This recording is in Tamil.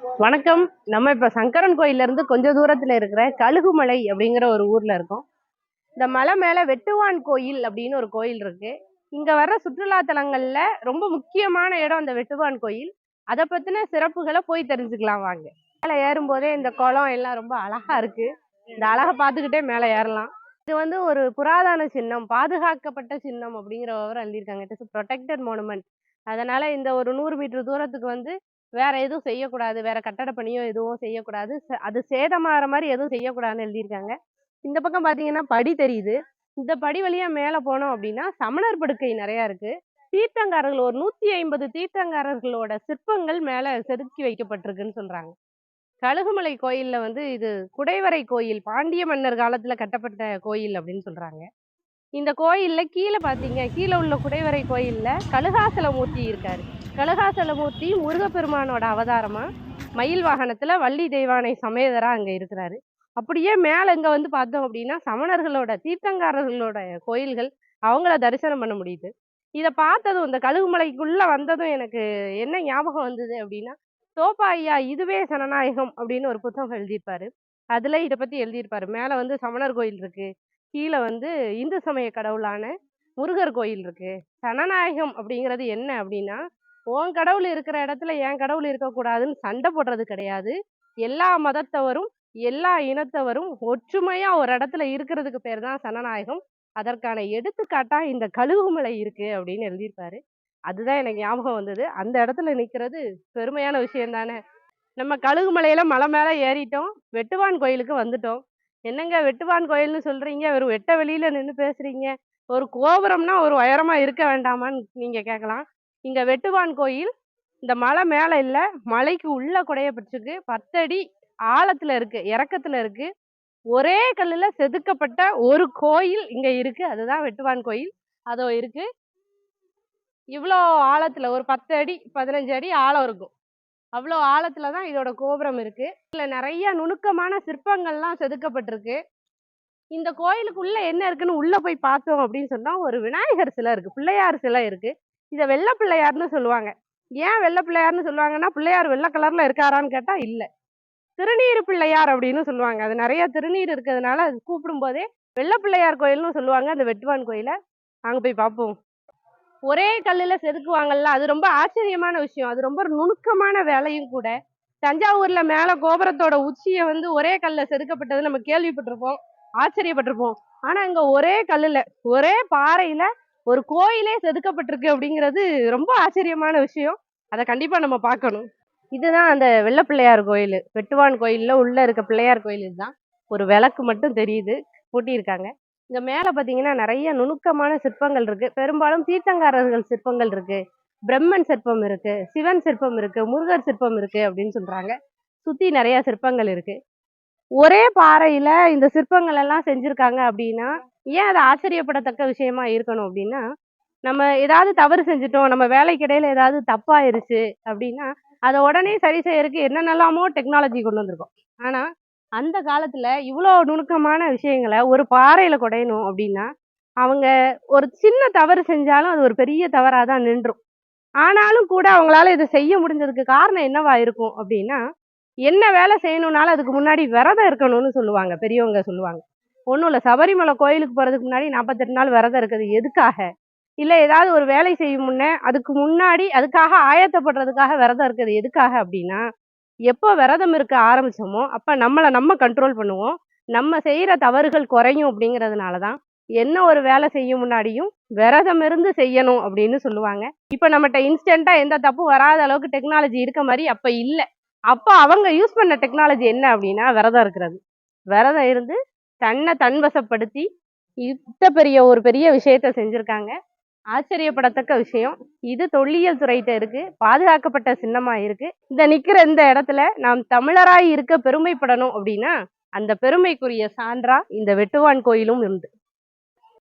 வணக்கம். நம்ம இப்ப சங்கரன் கோயில்ல இருந்து கொஞ்ச தூரத்துல இருக்கிற கழுகுமலை அப்படிங்கிற ஒரு ஊர்ல இருக்கோம். இந்த மலை மேல வெட்டுவான் கோயில் அப்படின்னு ஒரு கோயில் இருக்கு. இங்க வர்ற சுற்றுலா தலங்கள்ல ரொம்ப முக்கியமான இடம் அந்த வெட்டுவான் கோயில். அதை பத்தின சிறப்புகளை போய் தெரிஞ்சுக்கலாம் வாங்க. மேல ஏறும் போதே இந்த குளம் எல்லாம் ரொம்ப அழகா இருக்கு. இந்த அழகை பார்த்துக்கிட்டே மேல ஏறலாம். இது வந்து ஒரு புராதன சின்னம், பாதுகாக்கப்பட்ட சின்னம் அப்படிங்கிற விவரம் எழுதியிருக்காங்க. It is protected monument. அதனால இந்த ஒரு 100 மீட்டர் தூரத்துக்கு வந்து வேற எதுவும் செய்யக்கூடாது, வேற கட்டட பணியோ எதுவும் செய்யக்கூடாது, அது சேதமாற மாதிரி எதுவும் செய்யக்கூடாதுன்னு எழுதியிருக்காங்க. இந்த பக்கம் பாத்தீங்கன்னா படி தெரியுது. இந்த படி வழியா மேல போனோம் அப்படின்னா சமணர் படுக்கை நிறைய இருக்கு. தீர்த்தங்காரர்கள் ஒரு 150 தீர்த்தங்காரர்களோட சிற்பங்கள் மேல செதுக்கி வைக்கப்பட்டிருக்குன்னு சொல்றாங்க. கழுகுமலை கோயில்ல வந்து இது குடைவரை கோயில், பாண்டிய மன்னர் காலத்துல கட்டப்பட்ட கோயில் அப்படின்னு சொல்றாங்க. இந்த கோயில்ல கீழ உள்ள குடைவரை கோயில்ல கழுகாசலமூர்த்தி இருக்காரு. கழுகாசலமூர்த்தி முருகப்பெருமானோட அவதாரமா மயில் வாகனத்துல வள்ளி தெய்வானை சமேதரா அங்க இருக்கிறாரு. அப்படியே மேல இங்க வந்து பார்த்தோம் அப்படின்னா சமணர்களோட தீர்த்தங்காரர்களோட கோயில்கள், அவங்கள தரிசனம் பண்ண முடியுது. இத பார்த்ததும் இந்த கழுகுமலைக்குள்ள வந்ததும் எனக்கு என்ன ஞாபகம் வந்தது அப்படின்னா, தோப்பா ஐயா இதுவே சனநாயகம் அப்படின்னு ஒரு புத்தகம் எழுதியிருப்பாரு. அதுல இத பத்தி எழுதியிருப்பாரு. மேல வந்து சமணர் கோயில் இருக்கு, கீழே வந்து இந்து சமய கடவுளான முருகர் கோயில் இருக்கு. சனநாயகம் அப்படிங்கிறது என்ன அப்படின்னா, உன் கடவுள் இருக்கிற இடத்துல என் கடவுள் இருக்கக்கூடாதுன்னு சண்டை போடுறது கிடையாது. எல்லா மதத்தவரும் எல்லா இனத்தவரும் ஒற்றுமையா ஒரு இடத்துல இருக்கிறதுக்கு பேர் தான் சனநாயகம். அதற்கான எடுத்துக்காட்டா இந்த கழுகுமலை இருக்கு அப்படின்னு எழுதியிருப்பாரு. அதுதான் எனக்கு ஞாபகம் வந்தது. அந்த இடத்துல நிக்கிறது பெருமையான விஷயம் தானே. நம்ம கழுகுமலையில மலை மேல ஏறிட்டோம், வெட்டுவான் கோயிலுக்கு வந்துட்டோம். என்னங்க வெட்டுவான் கோயில்னு சொல்றீங்க, வெறும் வெட்ட வெளியில நின்று பேசுறீங்க, ஒரு கோபுரம்னா ஒரு உயரமா இருக்க வேண்டாமான்னு நீங்க கேட்கலாம். இங்க வெட்டுவான் கோயில் இந்த மலை மேல இல்ல, மலைக்கு உள்ள குடையப்பட்டிருக்கு. 10 அடி ஆழத்துல இருக்கு, இறக்கத்துல இருக்கு. ஒரே கல்லுல செதுக்கப்பட்ட ஒரு கோயில் இங்க இருக்கு. அதுதான் வெட்டுவான் கோயில். அதோ இருக்கு. இவ்வளோ ஆழத்துல ஒரு 10 அடி 15 அடி ஆழம் இருக்கும். அவ்வளோ ஆழத்துல தான் இதோட கோபுரம் இருக்கு. இதுல நிறைய நுணுக்கமான சிற்பங்கள்லாம் செதுக்கப்பட்டிருக்கு. இந்த கோயிலுக்குள்ள என்ன இருக்குன்னு உள்ள போய் பார்த்தோம் அப்படின்னு சொன்னா ஒரு விநாயகர் சிலை இருக்கு, பிள்ளையார் சிலை இருக்கு. இத வெள்ளை பிள்ளையார்னு சொல்லுவாங்க. ஏன் வெள்ளை பிள்ளையார்னு சொல்லுவாங்கன்னா, பிள்ளையார் வெள்ளை கலர்ல இருக்காரான்னு கேட்டா இல்ல, திருநீறு பிள்ளையார் அப்படின்னு சொல்லுவாங்க. அது நிறைய திருநீர் இருக்கிறதுனால அது கூப்பிடும் போதே வெள்ளை பிள்ளையார் கோயில்னு சொல்லுவாங்க. அந்த வெட்டுவான் கோயில அங்க போய் பார்ப்போம். ஒரே கல்லுல செதுக்குவாங்கல்ல, அது ரொம்ப ஆச்சரியமான விஷயம். அது ரொம்ப நுணுக்கமான வேலையும் கூட. தஞ்சாவூர்ல மேல கோபுரத்தோட உச்சிய வந்து ஒரே கல்ல செதுக்கப்பட்டது நம்ம கேள்விப்பட்டிருப்போம், ஆச்சரியப்பட்டிருப்போம். ஆனா இங்க ஒரே கல்லுல, ஒரே பாறையில ஒரு கோயிலே செதுக்கப்பட்டிருக்கு அப்படிங்கிறது ரொம்ப ஆச்சரியமான விஷயம். அதை கண்டிப்பா நம்ம பார்க்கணும். இதுதான் அந்த வெள்ள பிள்ளையார் கோயில், வெட்டுவான் கோயில்ல உள்ள இருக்க பிள்ளையார் கோயில். இதுதான். ஒரு விளக்கு மட்டும் தெரியுது, பூட்டியிருக்காங்க. இங்க மேல பாத்தீங்கன்னா நிறைய நுணுக்கமான சிற்பங்கள் இருக்கு. பெரும்பாலும் தீர்த்தங்காரர்கள் சிற்பங்கள் இருக்கு, பிரம்மன் சிற்பம் இருக்கு, சிவன் சிற்பம் இருக்கு, முருகர் சிற்பம் இருக்கு அப்படின்னு சொல்றாங்க. சுத்தி நிறைய சிற்பங்கள் இருக்கு. ஒரே பாறையில இந்த சிற்பங்கள் எல்லாம் செஞ்சிருக்காங்க அப்படின்னா ஏன் அது ஆச்சரியப்படத்தக்க விஷயமா இருக்கணும் அப்படின்னா, நம்ம ஏதாவது தவறு செஞ்சுட்டோம், நம்ம வேலைக்கு இடையில ஏதாவது தப்பாயிருச்சு அப்படின்னா அதை உடனே சரி செய்யறதுக்கு என்னென்னலாமோ டெக்னாலஜி கொண்டு வந்திருக்கோம். ஆனா அந்த காலத்துல இவ்வளோ நுணுக்கமான விஷயங்களை ஒரு பாறையில குடையணும் அப்படின்னா, அவங்க ஒரு சின்ன தவறு செஞ்சாலும் அது ஒரு பெரிய தவறா தான் நின்றும். ஆனாலும் கூட அவங்களால இதை செய்ய முடிஞ்சதுக்கு காரணம் என்னவா இருக்கும் அப்படின்னா, என்ன வேலை செய்யணும்னாலும் அதுக்கு முன்னாடி விரதம் இருக்கணும்னு சொல்லுவாங்க, பெரியவங்க சொல்லுவாங்க. ஒண்ணும் இல்ல, சபரிமலை கோயிலுக்கு போறதுக்கு முன்னாடி 48 நாள் விரதம் இருக்குது எதுக்காக? இல்ல ஏதாவது ஒரு வேலை செய்யும் முன்ன அதுக்கு முன்னாடி அதுக்காக ஆயத்தப்படுறதுக்காக விரதம் இருக்குது எதுக்காக அப்படின்னா, எப்போ விரதம் இருக்க ஆரம்பிச்சோமோ அப்ப நம்மள நம்ம கண்ட்ரோல் பண்ணுவோம், நம்ம செய்யற தவறுகள் குறையும் அப்படிங்கிறதுனாலதான் என்ன ஒரு வேலை செய்யும் முன்னாடியும் விரதம் இருந்து செய்யணும் அப்படின்னு சொல்லுவாங்க. இப்ப நம்மகிட்ட இன்ஸ்டன்டா எந்த தப்பும் வராத அளவுக்கு டெக்னாலஜி இருக்க மாதிரி அப்ப இல்ல. அப்ப அவங்க யூஸ் பண்ண டெக்னாலஜி என்ன அப்படின்னா விரதம் இருக்கிறது. விரதம் இருந்து தன்னை தன்வசப்படுத்தி இத்த பெரிய விஷயத்த செஞ்சிருக்காங்க. ஆச்சரியப்படத்தக்க விஷயம். இது தொல்லியல் துறையிட்ட இருக்கு, பாதுகாக்கப்பட்ட சின்னமா இருக்கு. நிக்கிற இந்த இடத்துல நாம் தமிழராய் இருக்க பெருமைப்படணும் அப்படின்னா அந்த பெருமைக்குரிய சான்றா இந்த வெட்டுவான் கோயிலும் உண்டு.